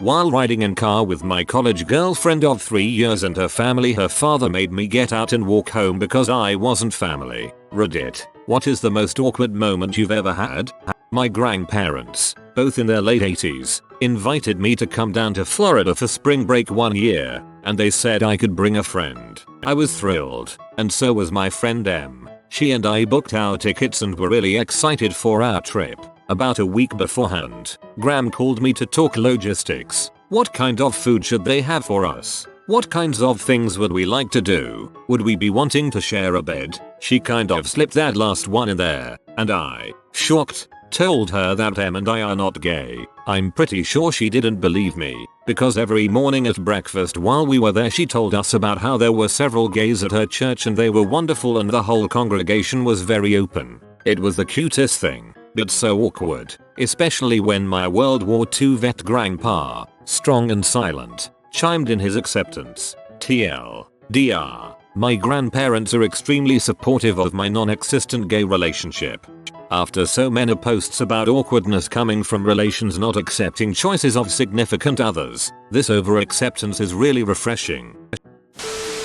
While riding in car with my college girlfriend of 3 years and her family, her father made me get out and walk home because I wasn't family. Reddit. What is the most awkward moment you've ever had? My grandparents, both in their late 80s, invited me to come down to Florida for spring break one year, and they said I could bring a friend. I was thrilled, and so was my friend M. She and I booked our tickets and were really excited for our trip. About a week beforehand, Graham called me to talk logistics. What kind of food should they have for us? What kinds of things would we like to do? Would we be wanting to share a bed? She kind of slipped that last one in there, and I, shocked, told her that M and I are not gay. I'm pretty sure she didn't believe me, because every morning at breakfast while we were there she told us about how there were several gays at her church and they were wonderful and the whole congregation was very open. It was the cutest thing, but so awkward, especially when my World War II vet grandpa, strong and silent, chimed in his acceptance. TLDR. My grandparents are extremely supportive of my non-existent gay relationship. After so many posts about awkwardness coming from relations not accepting choices of significant others, this over-acceptance is really refreshing.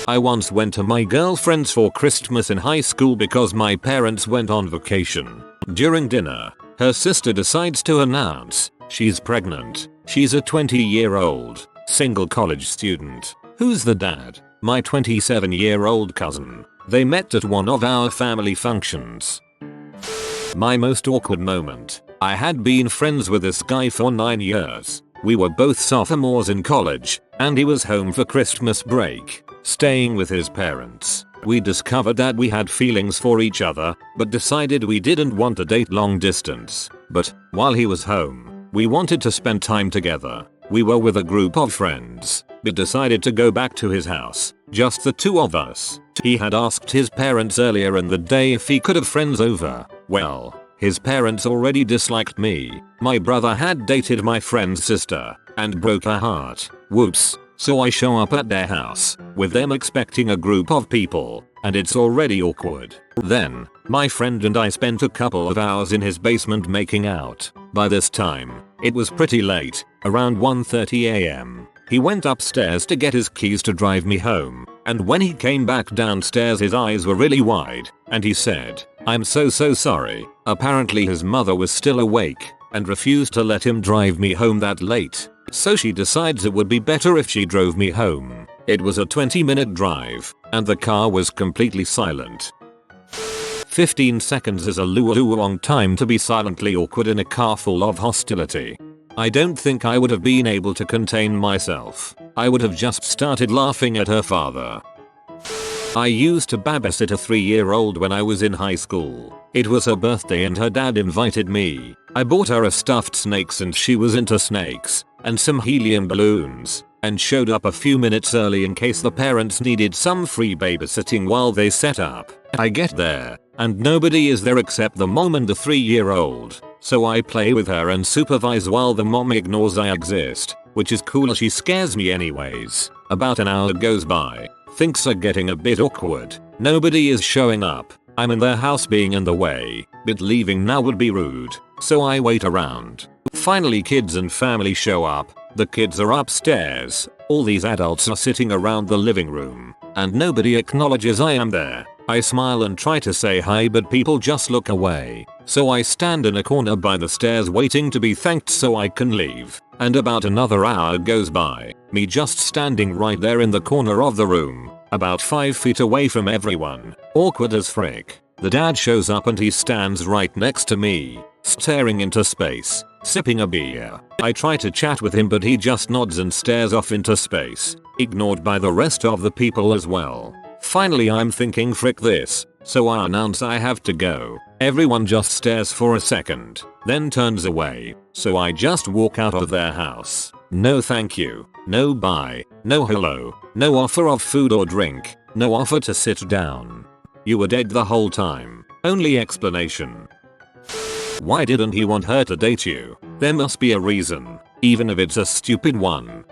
I once went to my girlfriend's for Christmas in high school because my parents went on vacation. During dinner, her sister decides to announce she's pregnant. She's a 20-year-old, single college student. Who's the dad? My 27-year-old cousin. They met at one of our family functions. My most awkward moment. I had been friends with this guy for 9 years. We were both sophomores in college, and he was home for Christmas break, staying with his parents. We discovered that we had feelings for each other, but decided we didn't want to date long distance. But, while he was home, we wanted to spend time together. We were with a group of friends, but decided to go back to his house, just the two of us. He had asked his parents earlier in the day if he could have friends over. Well, his parents already disliked me. My brother had dated my friend's sister, and broke her heart. Whoops. So I show up at their house, with them expecting a group of people, and it's already awkward. Then, my friend and I spent a couple of hours in his basement making out. By this time, it was pretty late, around 1:30 AM. He went upstairs to get his keys to drive me home, and when he came back downstairs his eyes were really wide, and he said, "I'm so sorry." Apparently his mother was still awake, and refused to let him drive me home that late. So she decides it would be better if she drove me home. It was a 20-minute drive, and the car was completely silent. 15 seconds is a long time to be silently awkward in a car full of hostility. I don't think I would have been able to contain myself. I would have just started laughing at her father. I used to babysit a 3-year-old when I was in high school. It was her birthday and her dad invited me. I bought her a stuffed snake since she was into snakes, and some helium balloons, and showed up a few minutes early in case the parents needed some free babysitting while they set up. I get there, and nobody is there except the mom and the 3-year-old. So I play with her and supervise while the mom ignores I exist, which is cool, she scares me anyways. About an hour goes by. Things are getting a bit awkward. Nobody is showing up. I'm in their house being in the way, but leaving now would be rude. So I wait around. Finally kids and family show up. The kids are upstairs. All these adults are sitting around the living room, and nobody acknowledges I am there. I smile and try to say hi, but people just look away. So I stand in a corner by the stairs waiting to be thanked so I can leave. And about another hour goes by, me just standing right there in the corner of the room, about 5 feet away from everyone. Awkward as frick. The dad shows up and he stands right next to me, staring into space, sipping a beer. I try to chat with him but he just nods and stares off into space, ignored by the rest of the people as well. Finally I'm thinking frick this, so I announce I have to go. Everyone just stares for a second, then turns away, so I just walk out of their house. No thank you, no bye, no hello, no offer of food or drink, no offer to sit down. You were dead the whole time. Only explanation. Why didn't he want her to date you? There must be a reason, even if it's a stupid one.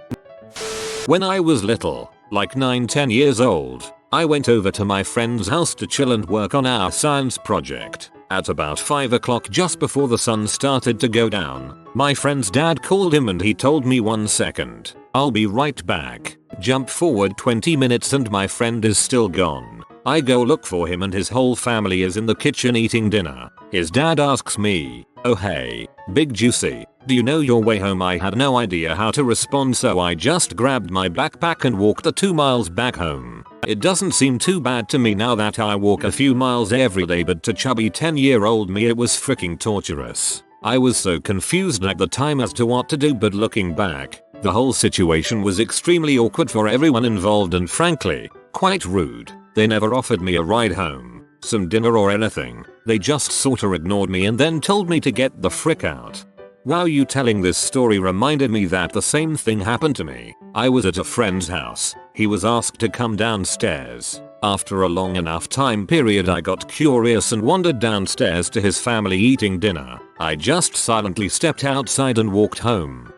When I was little, like 9-10 years old, I went over to my friend's house to chill and work on our science project. At about 5 o'clock, just before the sun started to go down, my friend's dad called him and he told me, "1 second, I'll be right back." Jump forward 20 minutes and my friend is still gone. I go look for him and his whole family is in the kitchen eating dinner. His dad asks me, "Oh hey, Big Juicy, do you know your way home?" I had no idea how to respond, so I just grabbed my backpack and walked the 2 miles back home. It doesn't seem too bad to me now that I walk a few miles every day, but to chubby 10-year-old me it was freaking torturous. I was so confused at the time as to what to do, but looking back, the whole situation was extremely awkward for everyone involved and frankly, quite rude. They never offered me a ride home, some dinner or anything. They just sorta ignored me and then told me to get the frick out. Wow, you telling this story reminded me that the same thing happened to me. I was at a friend's house. He was asked to come downstairs. After a long enough time period, I got curious and wandered downstairs to his family eating dinner. I just silently stepped outside and walked home.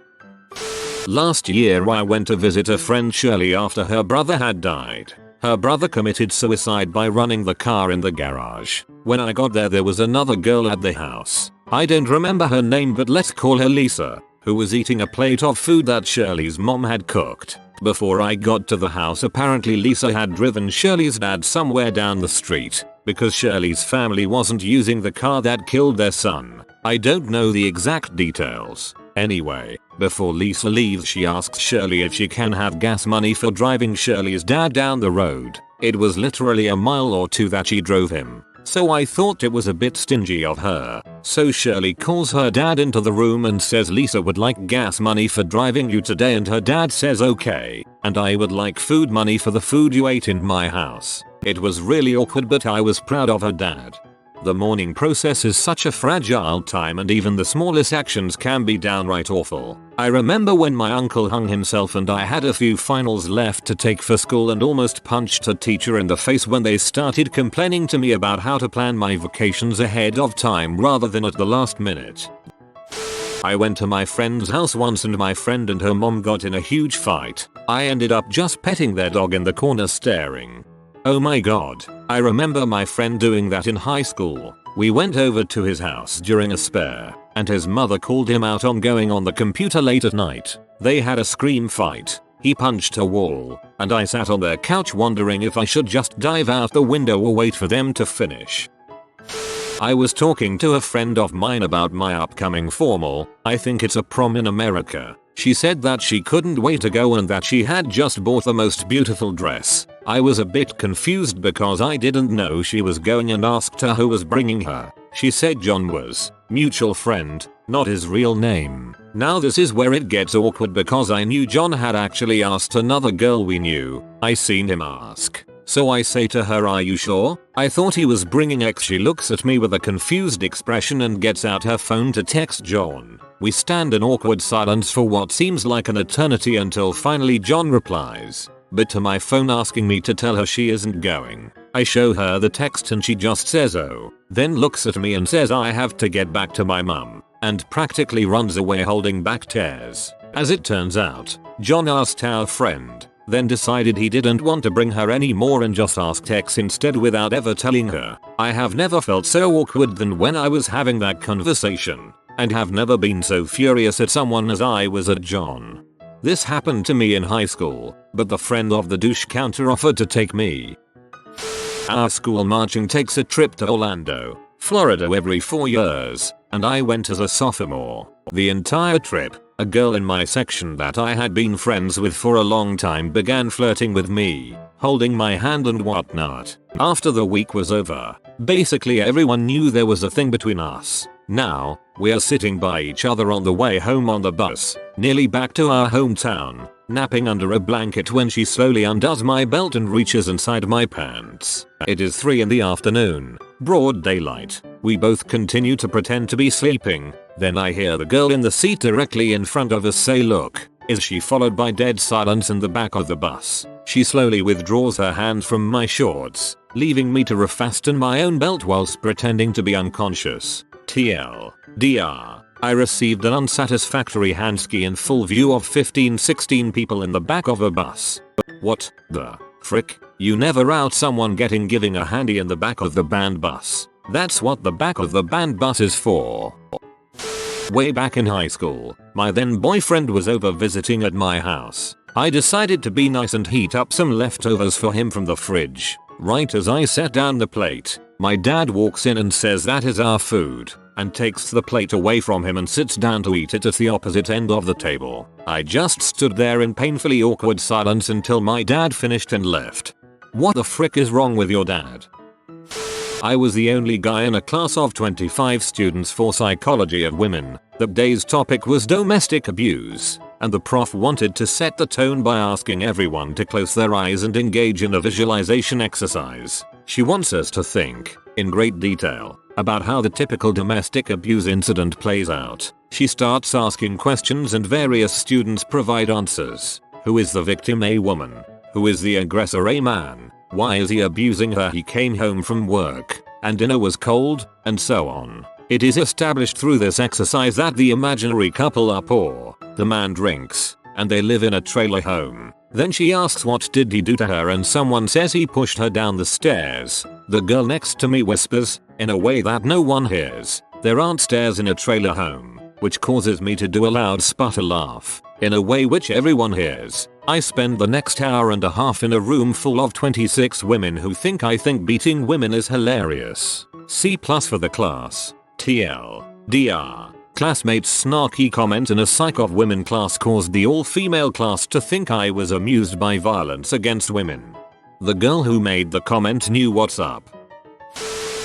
Last year I went to visit a friend Shirley after her brother had died. Her brother committed suicide by running the car in the garage. When I got there was another girl at the house. I don't remember her name, but let's call her Lisa, who was eating a plate of food that Shirley's mom had cooked. Before I got to the house, apparently Lisa had driven Shirley's dad somewhere down the street because Shirley's family wasn't using the car that killed their son. I don't know the exact details. Anyway, before Lisa leaves, she asks Shirley if she can have gas money for driving Shirley's dad down the road. It was literally a mile or two that she drove him, so I thought it was a bit stingy of her. So Shirley calls her dad into the room and says Lisa would like gas money for driving you today, and her dad says okay, and I would like food money for the food you ate in my house. It was really awkward, but I was proud of her dad. The mourning process is such a fragile time, and even the smallest actions can be downright awful. I remember when my uncle hung himself and I had a few finals left to take for school and almost punched a teacher in the face when they started complaining to me about how to plan my vacations ahead of time rather than at the last minute. I went to my friend's house once and my friend and her mom got in a huge fight. I ended up just petting their dog in the corner staring. Oh my god, I remember my friend doing that in high school. We went over to his house during a spare, and his mother called him out on going on the computer late at night. They had a scream fight. He punched a wall, and I sat on their couch wondering if I should just dive out the window or wait for them to finish. I was talking to a friend of mine about my upcoming formal, I think it's a prom in America. She said that she couldn't wait to go and that she had just bought the most beautiful dress. I was a bit confused because I didn't know she was going and asked her who was bringing her. She said John was, mutual friend, not his real name. Now this is where it gets awkward because I knew John had actually asked another girl we knew. I seen him ask. So I say to her, "Are you sure?" I thought he was bringing X. She looks at me with a confused expression and gets out her phone to text John. We stand in awkward silence for what seems like an eternity until finally John replies, but to my phone asking me to tell her she isn't going. I show her the text and she just says oh, then looks at me and says I have to get back to my mum, and practically runs away holding back tears. As it turns out, John asked our friend, then decided he didn't want to bring her anymore and just asked X instead without ever telling her. I have never felt so awkward than when I was having that conversation, and have never been so furious at someone as I was at John. This happened to me in high school, but the friend of the douche counter offered to take me. Our school marching takes a trip to Orlando, Florida every 4 years, and I went as a sophomore. The entire trip, a girl in my section that I had been friends with for a long time began flirting with me, holding my hand and whatnot. After the week was over, basically everyone knew there was a thing between us. Now, we are sitting by each other on the way home on the bus, nearly back to our hometown, napping under a blanket when she slowly undoes my belt and reaches inside my pants. It is 3 in the afternoon, broad daylight. We both continue to pretend to be sleeping. Then I hear the girl in the seat directly in front of us say look. Is she followed by dead silence in the back of the bus. She slowly withdraws her hand from my shorts, leaving me to refasten my own belt whilst pretending to be unconscious. TLDR. I received an unsatisfactory handski in full view of 15-16 people in the back of a bus. What the frick? You never out someone giving a handy in the back of the band bus. That's what the back of the band bus is for. Way back in high school, my then boyfriend was over visiting at my house. I decided to be nice and heat up some leftovers for him from the fridge. Right as I set down the plate, my dad walks in and says that is our food, and takes the plate away from him and sits down to eat it at the opposite end of the table. I just stood there in painfully awkward silence until my dad finished and left. What the frick is wrong with your dad? I was the only guy in a class of 25 students for psychology of women. The day's topic was domestic abuse, and the prof wanted to set the tone by asking everyone to close their eyes and engage in a visualization exercise. She wants us to think, in great detail, about how the typical domestic abuse incident plays out. She starts asking questions and various students provide answers. Who is the victim? A woman. Who is the aggressor? A man. Why is he abusing her? He came home from work, and dinner was cold, and so on. It is established through this exercise that the imaginary couple are poor. The man drinks, and they live in a trailer home. Then she asks what did he do to her and someone says he pushed her down the stairs. The girl next to me whispers, in a way that no one hears, there aren't stairs in a trailer home, which causes me to do a loud sputter laugh, in a way which everyone hears. I spend the next hour and a half in a room full of 26 women who think I think beating women is hilarious. C+ for the class. TL. DR. Classmates' snarky comment in a psych of women class caused the all-female class to think I was amused by violence against women. The girl who made the comment knew what's up.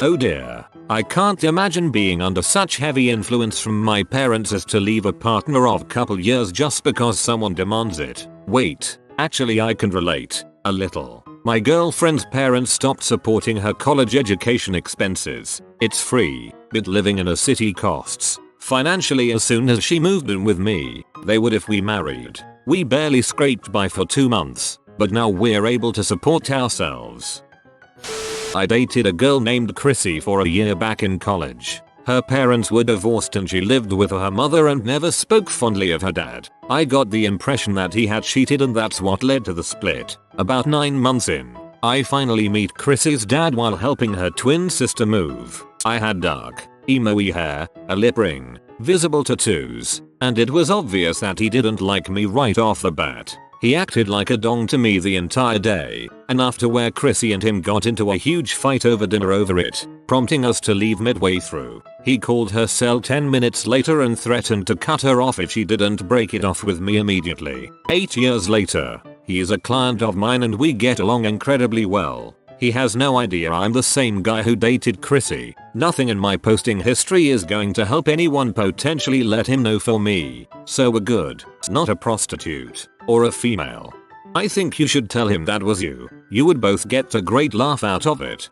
Oh dear. I can't imagine being under such heavy influence from my parents as to leave a partner of couple years just because someone demands it. Wait, actually I can relate. A little. My girlfriend's parents stopped supporting her college education expenses. It's free, but living in a city costs. Financially as soon as she moved in with me, they would if we married. We barely scraped by for 2 months, but now we're able to support ourselves. I dated a girl named Chrissy for a year back in college. Her parents were divorced and she lived with her mother and never spoke fondly of her dad. I got the impression that he had cheated and that's what led to the split. About 9 months in, I finally meet Chrissy's dad while helping her twin sister move. I had dark, emo-y hair, a lip ring, visible tattoos, and it was obvious that he didn't like me right off the bat. He acted like a dong to me the entire day, and after Chrissy and him got into a huge fight over dinner over it, prompting us to leave midway through. He called her cell 10 minutes later and threatened to cut her off if she didn't break it off with me immediately. 8 years later, he is a client of mine and we get along incredibly well. He has no idea I'm the same guy who dated Chrissy. Nothing in my posting history is going to help anyone potentially let him know for me. So we're good. Not a prostitute. Or a female. I think you should tell him that was you. You would both get a great laugh out of it.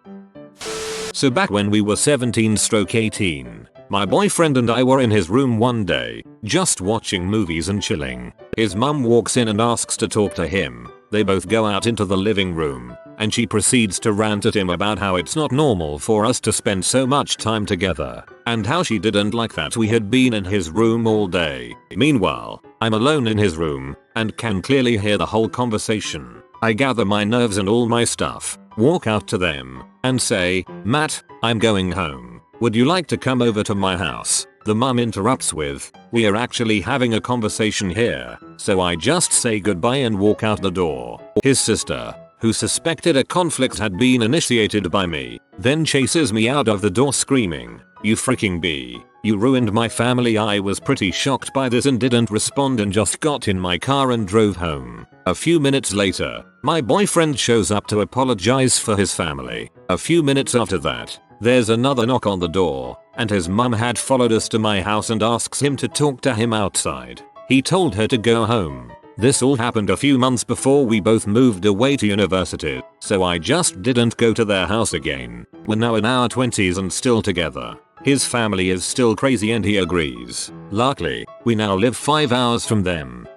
So back when we were 17/18, my boyfriend and I were in his room one day, just watching movies and chilling. His mum walks in and asks to talk to him. They both go out into the living room, and she proceeds to rant at him about how it's not normal for us to spend so much time together, and how she didn't like that we had been in his room all day. Meanwhile, I'm alone in his room, and can clearly hear the whole conversation. I gather my nerves and all my stuff, walk out to them, and say, "Matt, I'm going home. Would you like to come over to my house?" The mum interrupts with, "We are actually having a conversation here." So I just say goodbye and walk out the door. His sister, who suspected a conflict had been initiated by me, then chases me out of the door screaming, "You freaking bee. You ruined my family." I was pretty shocked by this and didn't respond and just got in my car and drove home. A few minutes later, my boyfriend shows up to apologize for his family. A few minutes after that, there's another knock on the door, and his mum had followed us to my house and asks him to talk to him outside. He told her to go home. This all happened a few months before we both moved away to university, so I just didn't go to their house again. We're now in our 20s and still together. His family is still crazy and he agrees. Luckily, we now live 5 hours from them.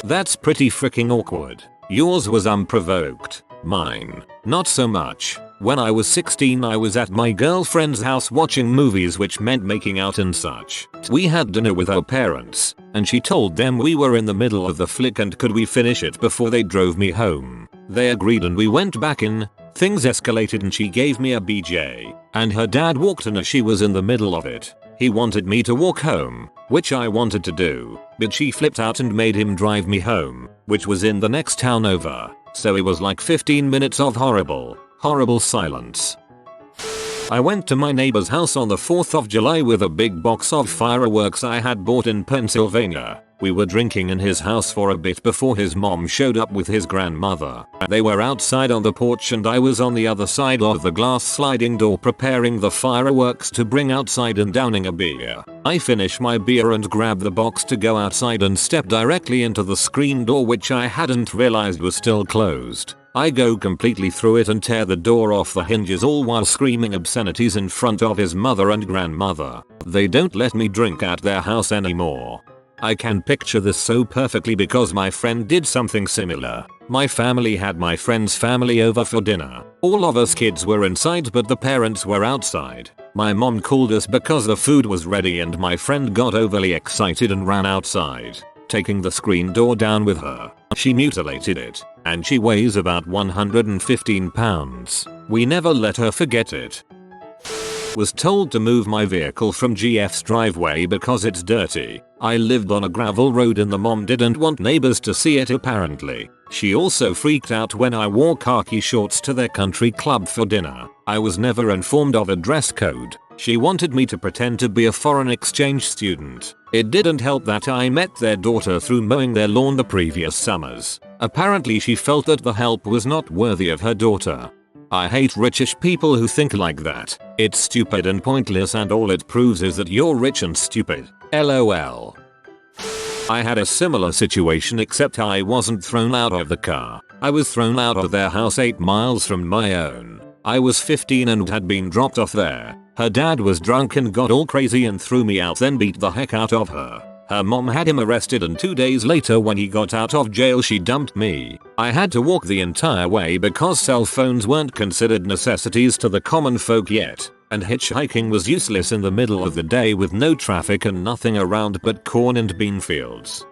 That's pretty freaking awkward. Yours was unprovoked. Mine, not so much. When I was 16 I was at my girlfriend's house watching movies, which meant making out and such. We had dinner with her parents, and she told them we were in the middle of the flick and could we finish it before they drove me home. They agreed and we went back in, Things escalated and she gave me a BJ, and her dad walked in as she was in the middle of it. He wanted me to walk home, which I wanted to do, but she flipped out and made him drive me home, which was in the next town over. So it was like 15 minutes of horrible silence. I went to my neighbor's house on the 4th of July with a big box of fireworks I had bought in Pennsylvania. We were drinking in his house for a bit before his mom showed up with his grandmother. They were outside on the porch and I was on the other side of the glass sliding door preparing the fireworks to bring outside and downing a beer. I finished my beer and grabbed the box to go outside and step directly into the screen door, which I hadn't realized was still closed. I go completely through it and tear the door off the hinges, all while screaming obscenities in front of his mother and grandmother. They don't let me drink at their house anymore. I can picture this so perfectly because my friend did something similar. My family had my friend's family over for dinner. All of us kids were inside but the parents were outside. My mom called us because the food was ready and my friend got overly excited and ran outside, taking the screen door down with her. She mutilated it, and she weighs about 115 pounds. We never let her forget it. Was told to move my vehicle from GF's driveway because it's dirty. I lived on a gravel road and the mom didn't want neighbors to see it apparently. She also freaked out when I wore khaki shorts to their country club for dinner. I was never informed of a dress code. She wanted me to pretend to be a foreign exchange student. It didn't help that I met their daughter through mowing their lawn the previous summers. Apparently she felt that the help was not worthy of her daughter. I hate richish people who think like that. It's stupid and pointless and all it proves is that you're rich and stupid. LOL. I had a similar situation except I wasn't thrown out of the car. I was thrown out of their house 8 miles from my own. I was 15 and had been dropped off there. Her dad was drunk and got all crazy and threw me out, then beat the heck out of her. Her mom had him arrested and 2 days later when he got out of jail she dumped me. I had to walk the entire way because cell phones weren't considered necessities to the common folk yet, and hitchhiking was useless in the middle of the day with no traffic and nothing around but corn and bean fields.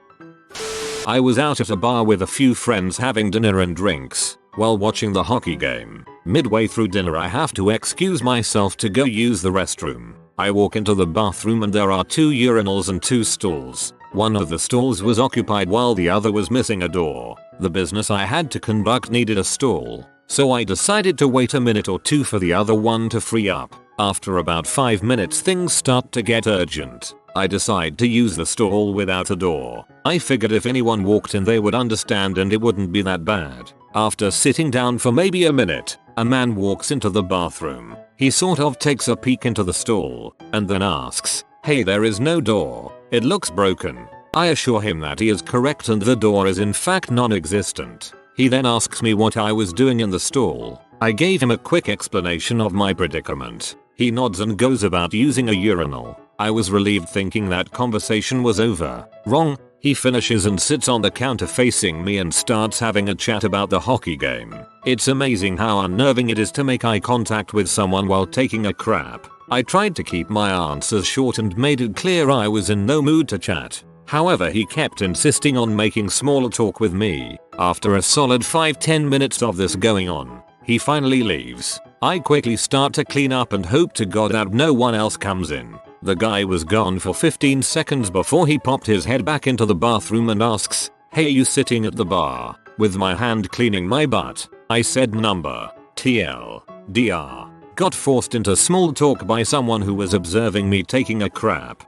I was out at a bar with a few friends having dinner and drinks while watching the hockey game. Midway through dinner I have to excuse myself to go use the restroom. I walk into the bathroom and there are 2 urinals and 2 stalls. One of the stalls was occupied while the other was missing a door. The business I had to conduct needed a stall, so I decided to wait a minute or two for the other one to free up. After about 5 minutes things start to get urgent. I decide to use the stall without a door. I figured if anyone walked in they would understand and it wouldn't be that bad. After sitting down for maybe a minute, a man walks into the bathroom. He sort of takes a peek into the stall and then asks, "Hey, there is no door. It looks broken." I assure him that he is correct and the door is in fact non-existent. He then asks me what I was doing in the stall. I gave him a quick explanation of my predicament. He nods and goes about using a urinal. I was relieved thinking that conversation was over. Wrong. He finishes and sits on the counter facing me and starts having a chat about the hockey game. It's amazing how unnerving it is to make eye contact with someone while taking a crap. I tried to keep my answers short and made it clear I was in no mood to chat. However, he kept insisting on making small talk with me. After a solid 5-10 minutes of this going on, he finally leaves. I quickly start to clean up and hope to God that no one else comes in. The guy was gone for 15 seconds before he popped his head back into the bathroom and asks, "Hey, you sitting at the bar?" With my hand cleaning my butt, I said number, TLDR. Got forced into small talk by someone who was observing me taking a crap.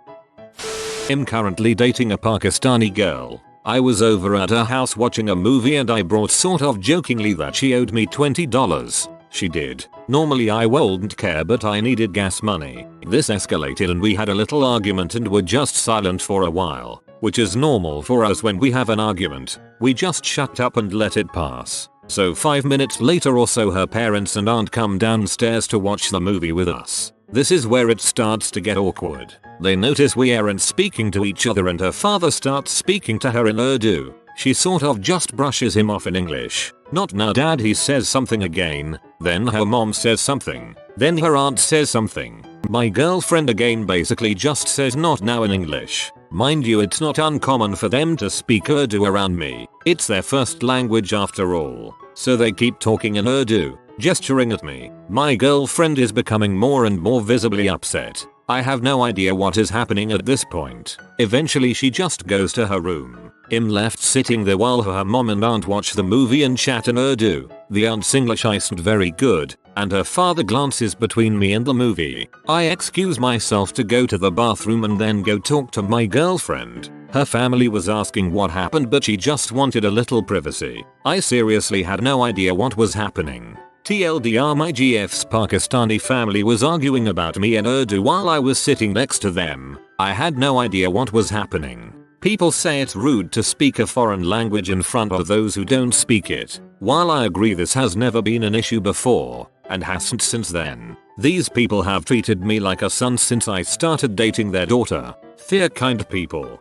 I'm currently dating a Pakistani girl. I was over at her house watching a movie and I brought sort of jokingly that she owed me $20. She did. Normally I wouldn't care but I needed gas money. This escalated and we had a little argument and were just silent for a while, which is normal for us when we have an argument. We just shut up and let it pass. So 5 minutes later or so her parents and aunt come downstairs to watch the movie with us. This is where it starts to get awkward. They notice we aren't speaking to each other and her father starts speaking to her in Urdu. She sort of just brushes him off in English. "Not now, Dad," he says something again. Then her mom says something. Then her aunt says something. My girlfriend again basically just says "not now" in English. Mind you, it's not uncommon for them to speak Urdu around me. It's their first language after all. So they keep talking in Urdu. gesturing at me. My girlfriend is becoming more and more visibly upset. I have no idea what is happening at this point. Eventually she just goes to her room. I'm left sitting there while her mom and aunt watch the movie and chat in Urdu. The aunt's English isn't very good, and her father glances between me and the movie. I excuse myself to go to the bathroom and then go talk to my girlfriend. Her family was asking what happened, but she just wanted a little privacy. I seriously had no idea what was happening. TLDR, my GF's Pakistani family was arguing about me in Urdu while I was sitting next to them. I had no idea what was happening. People say it's rude to speak a foreign language in front of those who don't speak it. While I agree this has never been an issue before, and hasn't since then, these people have treated me like a son since I started dating their daughter. They're kind people.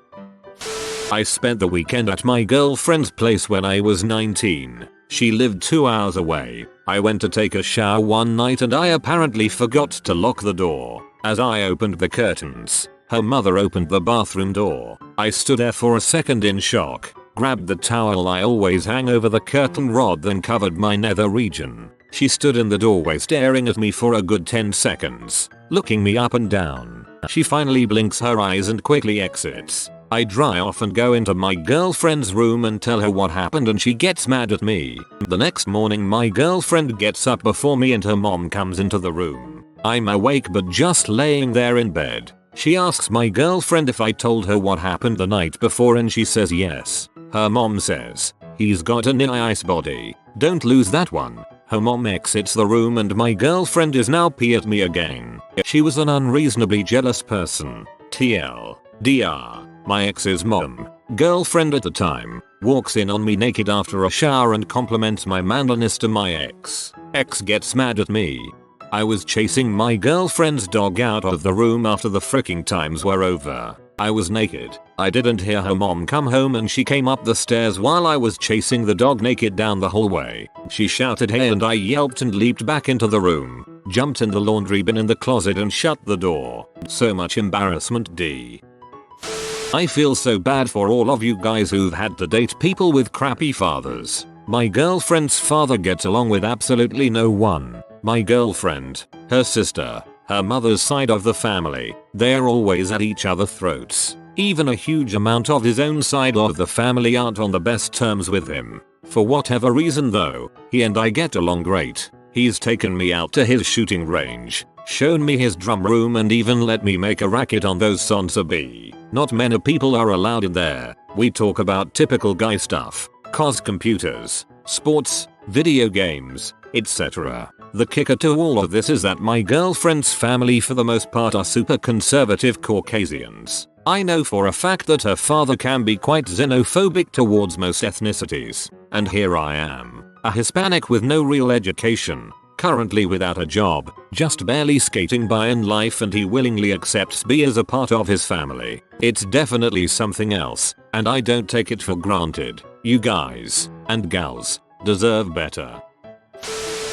I spent the weekend at my girlfriend's place when I was 19. She lived 2 hours away. I went to take a shower one night and I apparently forgot to lock the door. As I opened the curtains, her mother opened the bathroom door. I stood there for a second in shock, grabbed the towel I always hang over the curtain rod, then covered my nether region. She stood in the doorway staring at me for a good 10 seconds, looking me up and down. She finally blinks her eyes and quickly exits. I dry off and go into my girlfriend's room and tell her what happened, and she gets mad at me. The next morning my girlfriend gets up before me and her mom comes into the room. I'm awake but just laying there in bed. She asks my girlfriend if I told her what happened the night before and she says yes. Her mom says, "He's got a nice body. Don't lose that one." Her mom exits the room and my girlfriend is now pissed at me again. She was an unreasonably jealous person. TLDR. My ex's mom, girlfriend at the time, walks in on me naked after a shower and compliments my manliness to my ex. Ex gets mad at me. I was chasing my girlfriend's dog out of the room after the freaking times were over. I was naked. I didn't hear her mom come home and she came up the stairs while I was chasing the dog naked down the hallway. She shouted hey and I yelped and leaped back into the room, jumped in the laundry bin in the closet and shut the door. So much embarrassment D. I feel so bad for all of you guys who've had to date people with crappy fathers. My girlfriend's father gets along with absolutely no one. My girlfriend, her sister, her mother's side of the family, they're always at each other's throats. Even a huge amount of his own side of the family aren't on the best terms with him. For whatever reason though, he and I get along great. He's taken me out to his shooting range, shown me his drum room and even let me make a racket on those sons B. Not many people are allowed in there. We talk about typical guy stuff, cause computers, sports, video games, etc. The kicker to all of this is that my girlfriend's family for the most part are super conservative Caucasians. I know for a fact that her father can be quite xenophobic towards most ethnicities. And here I am, a Hispanic with no real education, currently without a job, just barely skating by in life, and he willingly accepts me as a part of his family. It's definitely something else, and I don't take it for granted. You guys and gals deserve better.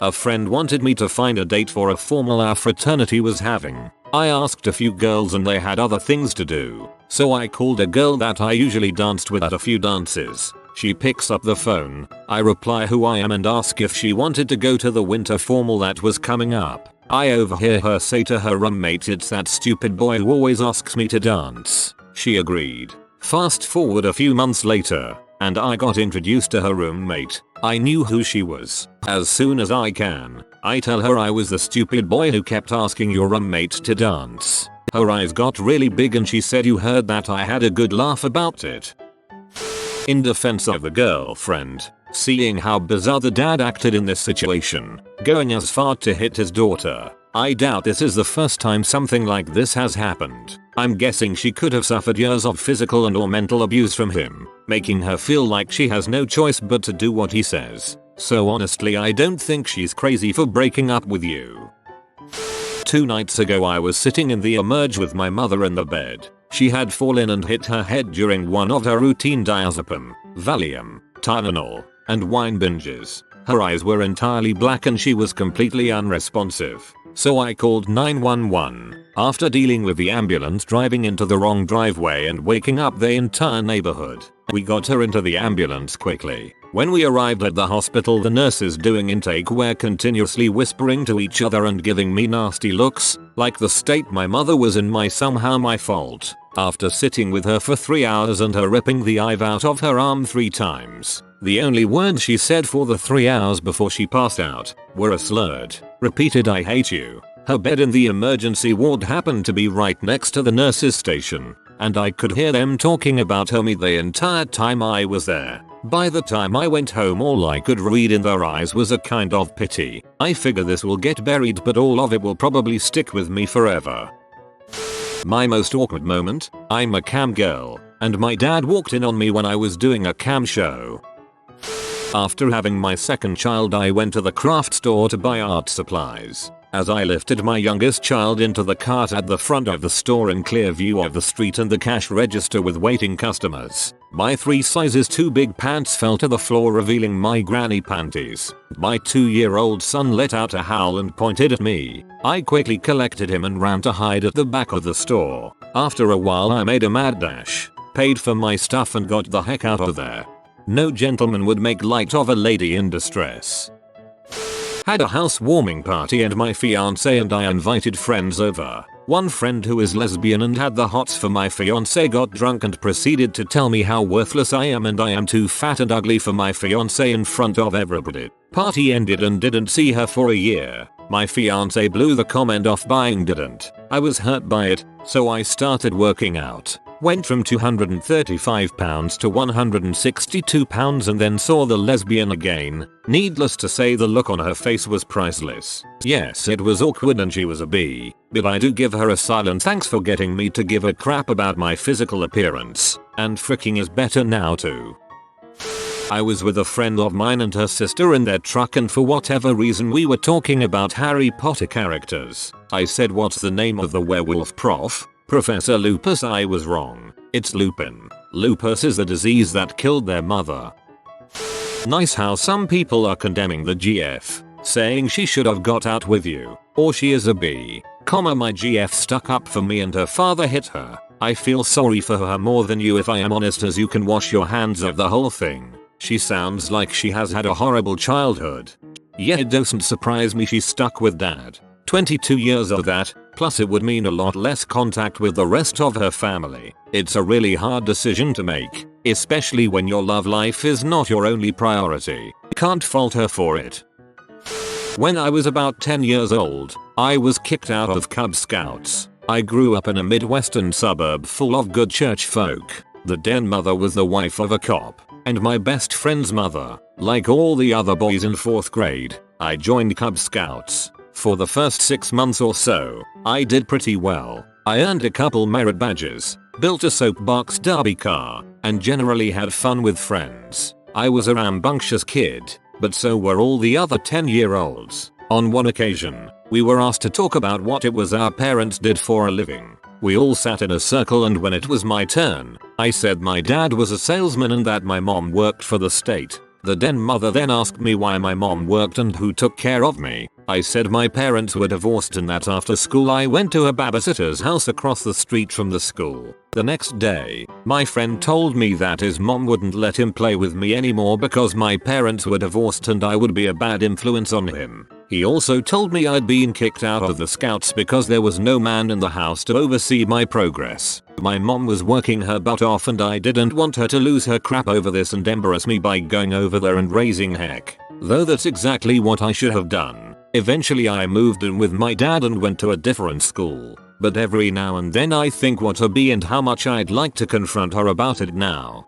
A friend wanted me to find a date for a formal our fraternity was having. I asked a few girls and they had other things to do, so I called a girl that I usually danced with at a few dances. She picks up the phone. I reply who I am and ask if she wanted to go to the winter formal that was coming up. I overhear her say to her roommate, "It's that stupid boy who always asks me to dance." She agreed. Fast forward a few months later, and I got introduced to her roommate. I knew who she was. As soon as I can, I tell her I was the stupid boy who kept asking your roommate to dance. Her eyes got really big and she said, "You heard that?" I had a good laugh about it. In defense of the girlfriend, seeing how bizarre the dad acted in this situation, going as far to hit his daughter, I doubt this is the first time something like this has happened. I'm guessing she could have suffered years of physical and or mental abuse from him, making her feel like she has no choice but to do what he says. So honestly, I don't think she's crazy for breaking up with you. 2 nights ago I was sitting in the emerge with my mother in the bed. She had fallen and hit her head during one of her routine diazepam, Valium, Tylenol, and wine binges. Her eyes were entirely black and she was completely unresponsive. So I called 911. After dealing with the ambulance driving into the wrong driveway and waking up the entire neighborhood, we got her into the ambulance quickly. When we arrived at the hospital, the nurses doing intake were continuously whispering to each other and giving me nasty looks, like the state my mother was in my somehow my fault. After sitting with her for 3 hours and her ripping the eye out of her arm 3 times, the only words she said for the 3 hours before she passed out were a slurred, repeated "I hate you." Her bed in the emergency ward happened to be right next to the nurses' station, and I could hear them talking about me the entire time I was there. By the time I went home, all I could read in their eyes was a kind of pity. I figure this will get buried, but all of it will probably stick with me forever. My most awkward moment: I'm a cam girl, and my dad walked in on me when I was doing a cam show. After having my second child, I went to the craft store to buy art supplies. As I lifted my youngest child into the cart at the front of the store in clear view of the street and the cash register with waiting customers, my 3 sizes too big pants fell to the floor, revealing my granny panties. My 2-year-old son let out a howl and pointed at me. I quickly collected him and ran to hide at the back of the store. After a while I made a mad dash, paid for my stuff and got the heck out of there. No gentleman would make light of a lady in distress. Had a housewarming party and my fiance and I invited friends over. One friend who is lesbian and had the hots for my fiance got drunk and proceeded to tell me how worthless I am and I am too fat and ugly for my fiance in front of everybody. Party ended and didn't see her for a year. My fiance blew the comment off buying didn't. I was hurt by it, so I started working out. Went from 235 pounds to 162 pounds and then saw the lesbian again. Needless to say, the look on her face was priceless. Yes, it was awkward and she was a B, but I do give her a silent thanks for getting me to give a crap about my physical appearance, and freaking is better now too. I was with a friend of mine and her sister in their truck, and for whatever reason we were talking about Harry Potter characters. I said, "What's the name of the werewolf, Prof?" "Professor Lupus." I was wrong. It's Lupin. Lupus is the disease that killed their mother. Nice how some people are condemning the GF, saying she should have got out with you, or she is a B. My GF stuck up for me and her father hit her. I feel sorry for her more than you, if I am honest, as you can wash your hands of the whole thing. She sounds like she has had a horrible childhood. Yeah, it doesn't surprise me she stuck with dad. 22 years of that, plus it would mean a lot less contact with the rest of her family. It's a really hard decision to make, especially when your love life is not your only priority. Can't fault her for it. When I was about 10 years old, I was kicked out of Cub Scouts. I grew up in a Midwestern suburb full of good church folk. The den mother was the wife of a cop, and my best friend's mother. Like all the other boys in 4th grade, I joined Cub Scouts. For the first 6 months or so, I did pretty well. I earned a couple merit badges, built a soapbox derby car, and generally had fun with friends. I was a rambunctious kid, but so were all the other 10-year-olds. On one occasion, we were asked to talk about what it was our parents did for a living. We all sat in a circle, and when it was my turn, I said my dad was a salesman and that my mom worked for the state. The den mother then asked me why my mom worked and who took care of me. I said my parents were divorced and that after school I went to a babysitter's house across the street from the school. The next day, my friend told me that his mom wouldn't let him play with me anymore because my parents were divorced and I would be a bad influence on him. He also told me I'd been kicked out of the Scouts because there was no man in the house to oversee my progress. My mom was working her butt off and I didn't want her to lose her crap over this and embarrass me by going over there and raising heck. Though that's exactly what I should have done. Eventually I moved in with my dad and went to a different school. But every now and then I think what a B and how much I'd like to confront her about it now.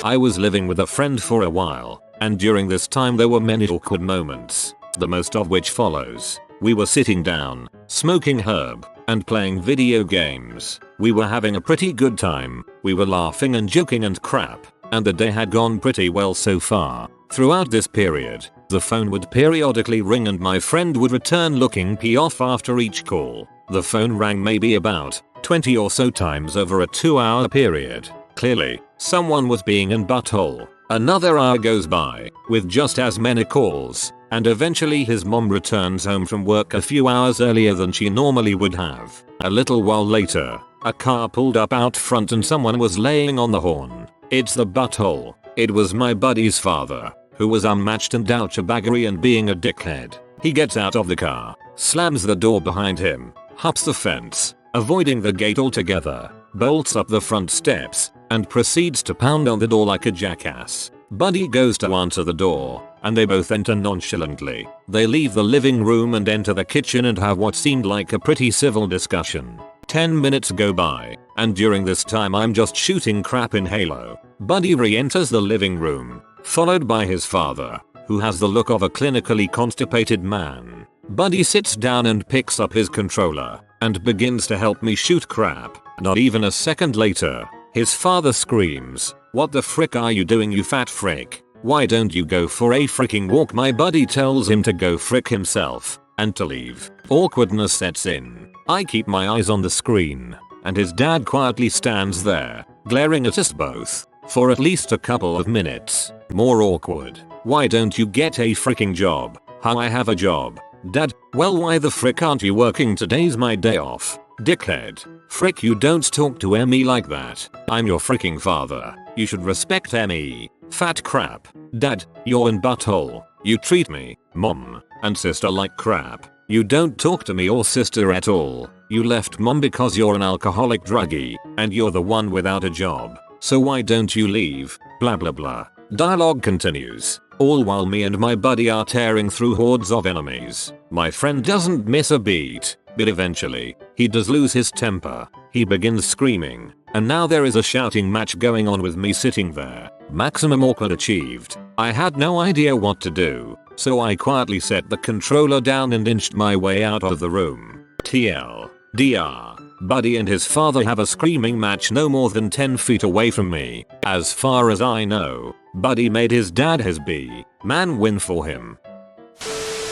I was living with a friend for a while, and during this time there were many awkward moments. The most of which follows. We were sitting down, smoking herb, and playing video games. We were having a pretty good time. We were laughing and joking and crap, and the day had gone pretty well so far. Throughout this period, the phone would periodically ring and my friend would return looking pee off after each call. The phone rang maybe about 20 or so times over a 2-hour period. Clearly, someone was being in butthole. Another hour goes by, with just as many calls, and eventually his mom returns home from work a few hours earlier than she normally would have. A little while later, a car pulled up out front and someone was laying on the horn. It's the butthole. It was my buddy's father, who was unmatched and douchebaggery and being a dickhead. He gets out of the car, slams the door behind him, hops the fence, avoiding the gate altogether, bolts up the front steps, and proceeds to pound on the door like a jackass. Buddy goes to answer the door, and they both enter nonchalantly. They leave the living room and enter the kitchen and have what seemed like a pretty civil discussion. 10 minutes go by, and during this time I'm just shooting crap in Halo. Buddy re-enters the living room, followed by his father, who has the look of a clinically constipated man. Buddy sits down and picks up his controller, and begins to help me shoot crap. Not even a second later, his father screams, "What the frick are you doing, you fat frick? Why don't you go for a freaking walk?" My buddy tells him to go frick himself, and to leave. Awkwardness sets in. I keep my eyes on the screen, and his dad quietly stands there, glaring at us both, for at least a couple of minutes. More awkward. "Why don't you get a freaking job?" "How, I have a job, Dad." "Well, why the frick aren't you working? Today's my day off." "Dickhead. Frick, you don't talk to me like that. I'm your freaking father. You should respect me." "Fat crap. Dad, you're in butthole. You treat me, mom, and sister like crap. You don't talk to me or sister at all. You left mom because you're an alcoholic druggie, and you're the one without a job. So why don't you leave?" Blah blah blah. Dialogue continues, all while me and my buddy are tearing through hordes of enemies. My friend doesn't miss a beat, but eventually, he does lose his temper. He begins screaming, and now there is a shouting match going on with me sitting there. Maximum awkward achieved. I had no idea what to do, so I quietly set the controller down and inched my way out of the room. TLDR. Buddy and his father have a screaming match no more than 10 feet away from me. As far as I know, Buddy made his dad his B-man win for him.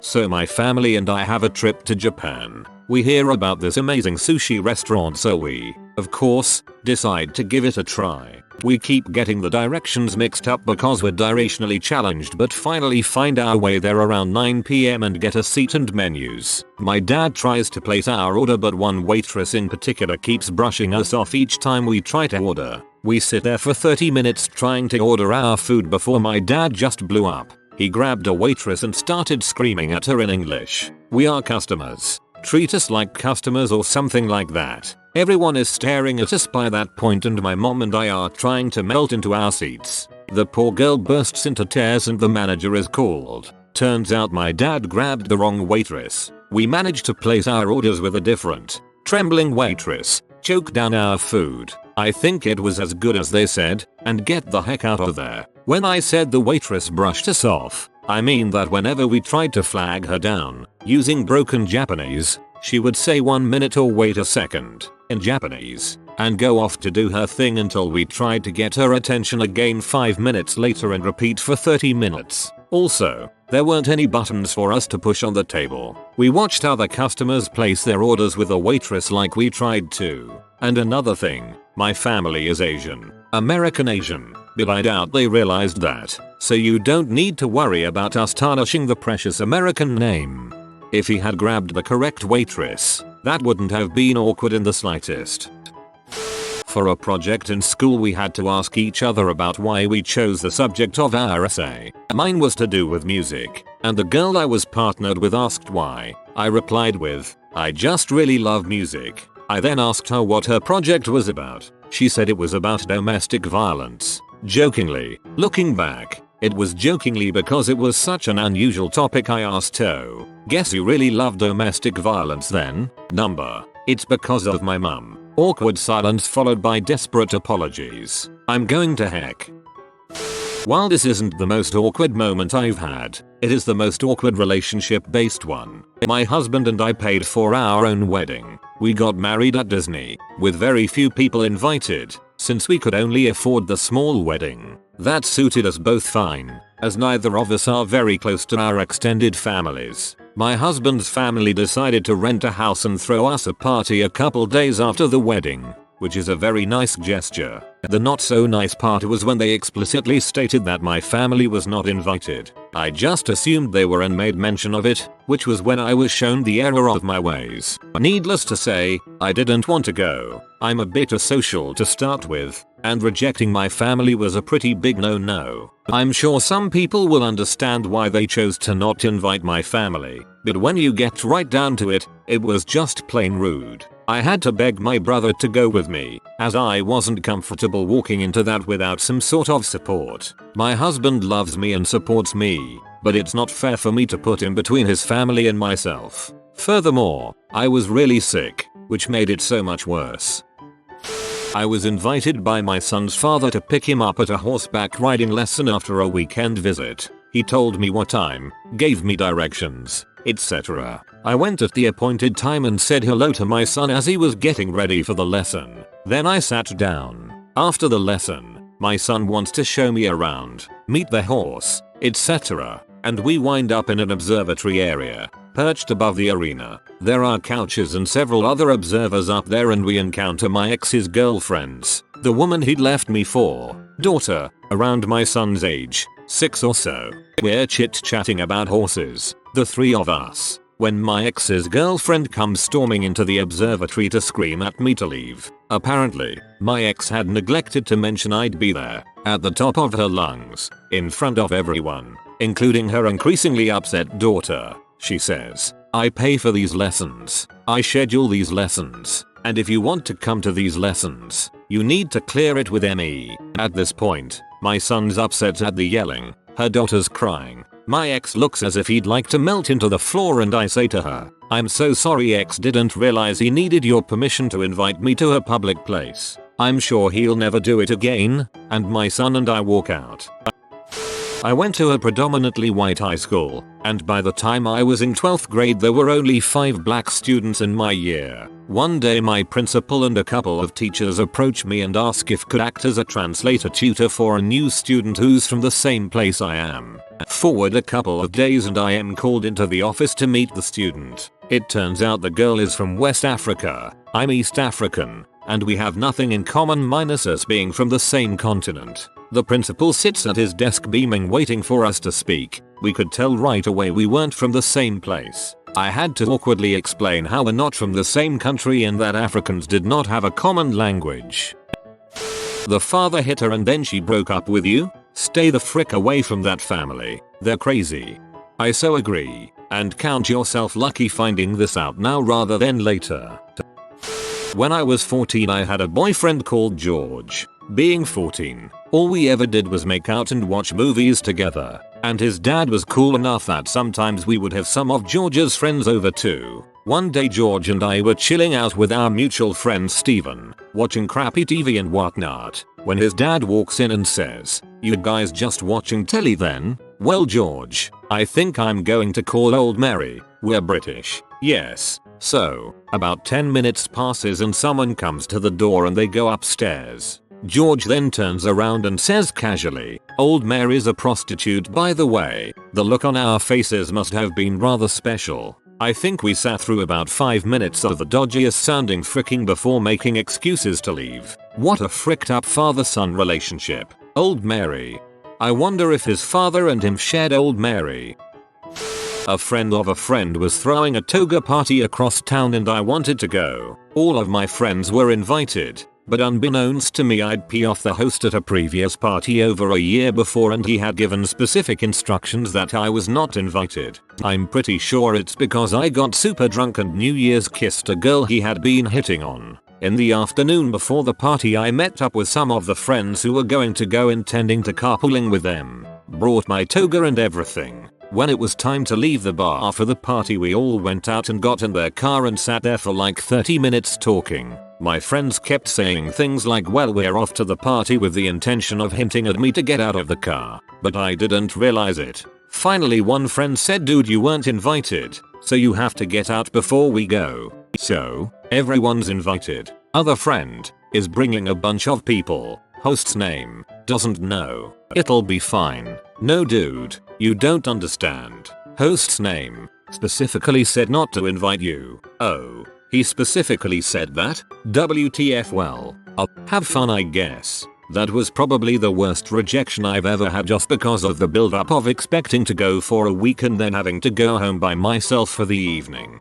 So my family and I have a trip to Japan. We hear about this amazing sushi restaurant, so we, of course, decide to give it a try. We keep getting the directions mixed up because we're directionally challenged, but finally find our way there around 9 PM and get a seat and menus. My dad tries to place our order, but one waitress in particular keeps brushing us off each time we try to order. We sit there for 30 minutes trying to order our food before my dad just blew up. He grabbed a waitress and started screaming at her in English. "We are customers. Treat us like customers," or something like that. Everyone is staring at us by that point, and my mom and I are trying to melt into our seats. The poor girl bursts into tears and the manager is called. Turns out my dad grabbed the wrong waitress. We managed to place our orders with a different, trembling waitress, choke down our food. I think it was as good as they said, and get the heck out of there. When I said the waitress brushed us off, I mean that whenever we tried to flag her down, using broken Japanese, she would say 1 minute or wait a second, in Japanese, and go off to do her thing until we tried to get her attention again 5 minutes later and repeat for 30 minutes. Also, there weren't any buttons for us to push on the table. We watched other customers place their orders with a waitress like we tried to. And another thing, my family is Asian, American Asian, but I doubt they realized that, so you don't need to worry about us tarnishing the precious American name. If he had grabbed the correct waitress, that wouldn't have been awkward in the slightest. For a project in school, we had to ask each other about why we chose the subject of our essay. Mine was to do with music, and the girl I was partnered with asked why. I replied with, "I just really love music." I then asked her what her project was about. She said it was about domestic violence. Jokingly, looking back, it was jokingly because it was such an unusual topic. I asked her, "Guess you really love domestic violence then?" Number. "It's because of my mum." Awkward silence followed by desperate apologies. "I'm going to heck." While this isn't the most awkward moment I've had, it is the most awkward relationship based one. My husband and I paid for our own wedding. We got married at Disney, with very few people invited, since we could only afford the small wedding. That suited us both fine, as neither of us are very close to our extended families. My husband's family decided to rent a house and throw us a party a couple days after the wedding, which is a very nice gesture. The not so nice part was when they explicitly stated that my family was not invited. I just assumed they were and made mention of it, which was when I was shown the error of my ways. Needless to say, I didn't want to go. I'm a bit asocial to start with, and rejecting my family was a pretty big no-no. I'm sure some people will understand why they chose to not invite my family, but when you get right down to it, it was just plain rude. I had to beg my brother to go with me, as I wasn't comfortable walking into that without some sort of support. My husband loves me and supports me, but it's not fair for me to put him between his family and myself. Furthermore, I was really sick, which made it so much worse. I was invited by my son's father to pick him up at a horseback riding lesson after a weekend visit. He told me what time, gave me directions, etc. I went at the appointed time and said hello to my son as he was getting ready for the lesson. Then I sat down. After the lesson, my son wants to show me around, meet the horse, etc. And we wind up in an observatory area, perched above the arena. There are couches and several other observers up there, and we encounter my ex's girlfriends, the woman he'd left me for, daughter, around my son's age, 6 or so. We're chit-chatting about horses, the three of us, when my ex's girlfriend comes storming into the observatory to scream at me to leave. Apparently, my ex had neglected to mention I'd be there, at the top of her lungs, in front of everyone, including her increasingly upset daughter. She says, I pay for these lessons, I schedule these lessons, and if you want to come to these lessons, you need to clear it with me. At this point, my son's upset at the yelling, her daughter's crying. My ex looks as if he'd like to melt into the floor, and I say to her, I'm so sorry, ex didn't realize he needed your permission to invite me to a public place. I'm sure he'll never do it again, and my son and I walk out. I went to a predominantly white high school, and by the time I was in 12th grade there were only 5 black students in my year. One day my principal and a couple of teachers approached me and asked if could act as a translator tutor for a new student who's from the same place I am. Forward a couple of days and I am called into the office to meet the student. It turns out the girl is from West Africa, I'm East African, and we have nothing in common minus us being from the same continent. The principal sits at his desk beaming, waiting for us to speak. We could tell right away we weren't from the same place. I had to awkwardly explain how we're not from the same country and that Africans did not have a common language. The father hit her and then she broke up with you? Stay the frick away from that family. They're crazy. I so agree. And count yourself lucky finding this out now rather than later. When I was 14 I had a boyfriend called George. Being 14, all we ever did was make out and watch movies together, and his dad was cool enough that sometimes we would have some of George's friends over too. One day George and I were chilling out with our mutual friend Steven, watching crappy TV and whatnot, when his dad walks in and says, "You guys just watching telly then? Well George, I think I'm going to call old Mary, we're British." Yes. So, about 10 minutes passes and someone comes to the door and they go upstairs. George then turns around and says casually, "Old Mary's a prostitute by the way." The look on our faces must have been rather special. I think we sat through about 5 minutes of the dodgiest sounding fricking before making excuses to leave. What a fricked up father-son relationship. Old Mary. I wonder if his father and him shared Old Mary. A friend of a friend was throwing a toga party across town and I wanted to go. All of my friends were invited, but unbeknownst to me I'd pee off the host at a previous party over a year before and he had given specific instructions that I was not invited. I'm pretty sure it's because I got super drunk and New Year's kissed a girl he had been hitting on. In the afternoon before the party I met up with some of the friends who were going to go, intending to carpooling with them. Brought my toga and everything. When it was time to leave the bar for the party we all went out and got in their car and sat there for like 30 minutes talking. My friends kept saying things like, "Well, we're off to the party," with the intention of hinting at me to get out of the car, but I didn't realize it. Finally one friend said, "Dude, you weren't invited, so you have to get out before we go." So, everyone's invited. Other friend is bringing a bunch of people. Host's name doesn't know. It'll be fine. No dude, you don't understand. Host's name specifically said not to invite you. Oh, he specifically said that? WTF. Well, I'll have fun I guess. That was probably the worst rejection I've ever had, just because of the build up of expecting to go for a week and then having to go home by myself for the evening.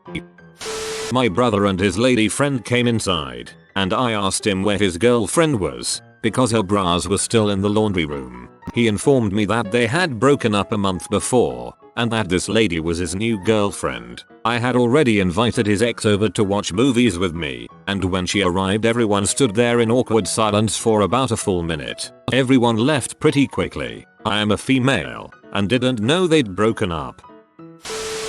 My brother and his lady friend came inside, and I asked him where his girlfriend was. because her bras were still in the laundry room. He informed me that they had broken up a month before and that this lady was his new girlfriend. I had already invited his ex over to watch movies with me, and when she arrived everyone stood there in awkward silence for about a full minute. Everyone left pretty quickly. I am a female and didn't know they'd broken up.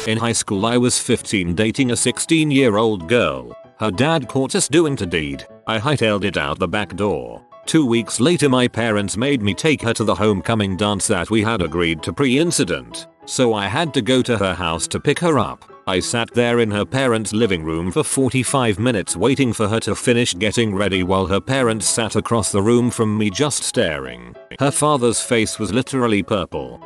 In high school I was 15 dating a 16-year-old girl. Her dad caught us doing the deed. I hightailed it out the back door. 2 weeks later my parents made me take her to the homecoming dance that we had agreed to pre-incident, so I had to go to her house to pick her up. I sat there in her parents' living room for 45 minutes waiting for her to finish getting ready while her parents sat across the room from me just staring. Her father's face was literally purple.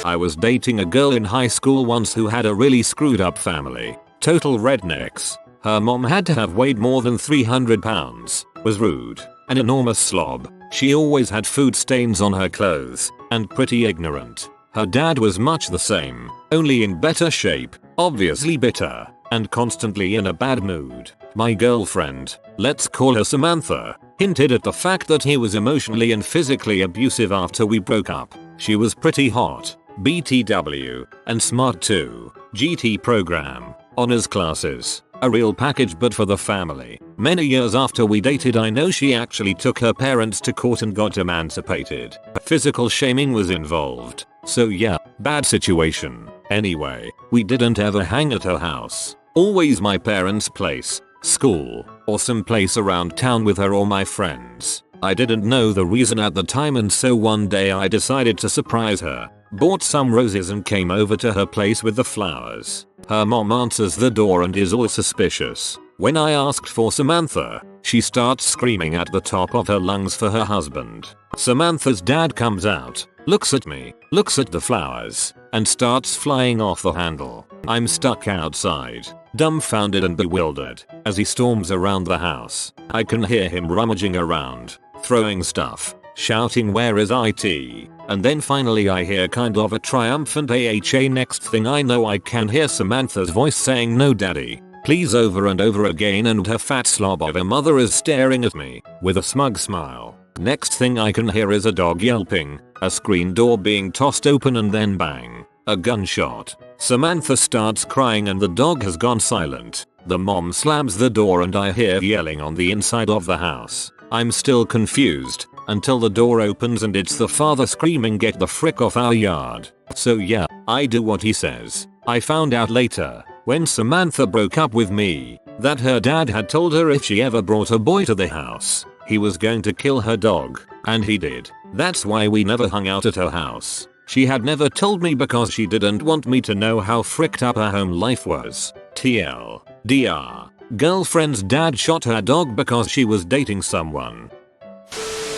I was dating a girl in high school once who had a really screwed up family. Total rednecks. Her mom had to have weighed more than 300 pounds, was rude, an enormous slob. She always had food stains on her clothes, and pretty ignorant. Her dad was much the same, only in better shape, obviously bitter, and constantly in a bad mood. My girlfriend, let's call her Samantha, hinted at the fact that he was emotionally and physically abusive after we broke up. She was pretty hot, BTW, and smart too. GT program, honors classes, a real package but for the family. Many years after we dated I know she actually took her parents to court and got emancipated. Physical shaming was involved. So yeah, bad situation. Anyway, we didn't ever hang at her house. Always my parents' place, school, or some place around town with her or my friends. I didn't know the reason at the time and so one day I decided to surprise her. Bought some roses and came over to her place with the flowers. Her mom answers the door and is all suspicious. When I asked for Samantha, she starts screaming at the top of her lungs for her husband. Samantha's dad comes out, looks at me, looks at the flowers, and starts flying off the handle. I'm stuck outside, dumbfounded and bewildered, as he storms around the house. I can hear him rummaging around, throwing stuff, shouting where is IT? And then finally I hear kind of a triumphant AHA. Next thing I know I can hear Samantha's voice saying no daddy, please over and over again, and her fat slob of a mother is staring at me with a smug smile. Next thing I can hear is a dog yelping, a screen door being tossed open and then bang, a gunshot. Samantha starts crying and the dog has gone silent. The mom slams the door and I hear yelling on the inside of the house. I'm still confused until the door opens and it's the father screaming get the frick off our yard. So yeah, I do what he says. I found out later, when Samantha broke up with me, that her dad had told her if she ever brought a boy to the house, he was going to kill her dog, and he did. That's why we never hung out at her house. She had never told me because she didn't want me to know how fricked up her home life was. TL. DR. Girlfriend's dad shot her dog because she was dating someone.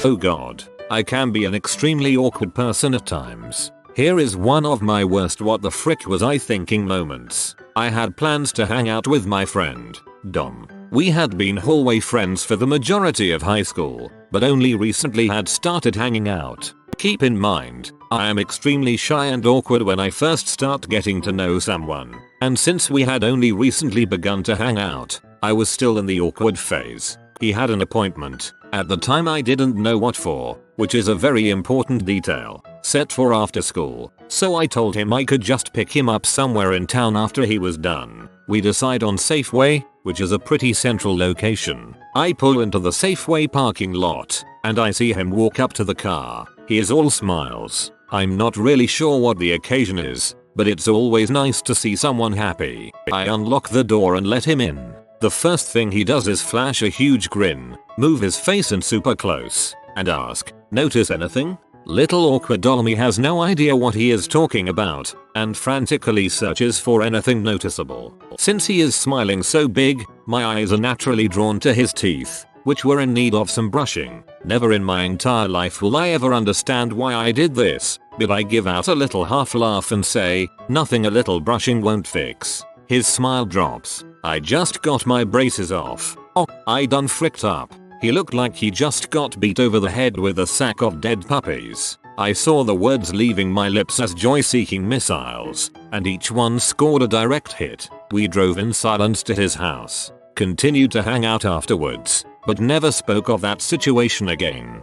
Oh god, I can be an extremely awkward person at times. Here is one of my worst what the frick was I thinking moments. I had plans to hang out with my friend, Dom. We had been hallway friends for the majority of high school, but only recently had started hanging out. Keep in mind, I am extremely shy and awkward when I first start getting to know someone, and since we had only recently begun to hang out, I was still in the awkward phase. He had an appointment, at the time I didn't know what for, which is a very important detail, set for after school, so I told him I could just pick him up somewhere in town after he was done. We decide on Safeway, which is a pretty central location. I pull into the Safeway parking lot, and I see him walk up to the car. He is all smiles. I'm not really sure what the occasion is, but it's always nice to see someone happy. I unlock the door and let him in. The first thing he does is flash a huge grin, move his face in super close, and ask, "Notice anything?" Little awkward Dolmy has no idea what he is talking about, and frantically searches for anything noticeable. Since he is smiling so big, my eyes are naturally drawn to his teeth, which were in need of some brushing. Never in my entire life will I ever understand why I did this, but I give out a little half laugh and say, "Nothing a little brushing won't fix." His smile drops. I just got my braces off. Oh, I done fricked up. He looked like he just got beat over the head with a sack of dead puppies. I saw the words leaving my lips as joy-seeking missiles, and each one scored a direct hit. We drove in silence to his house. continued to hang out afterwards, but never spoke of that situation again.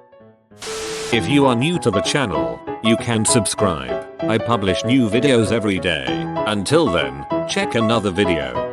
If you are new to the channel, you can subscribe. I publish new videos every day. Until then, check another video.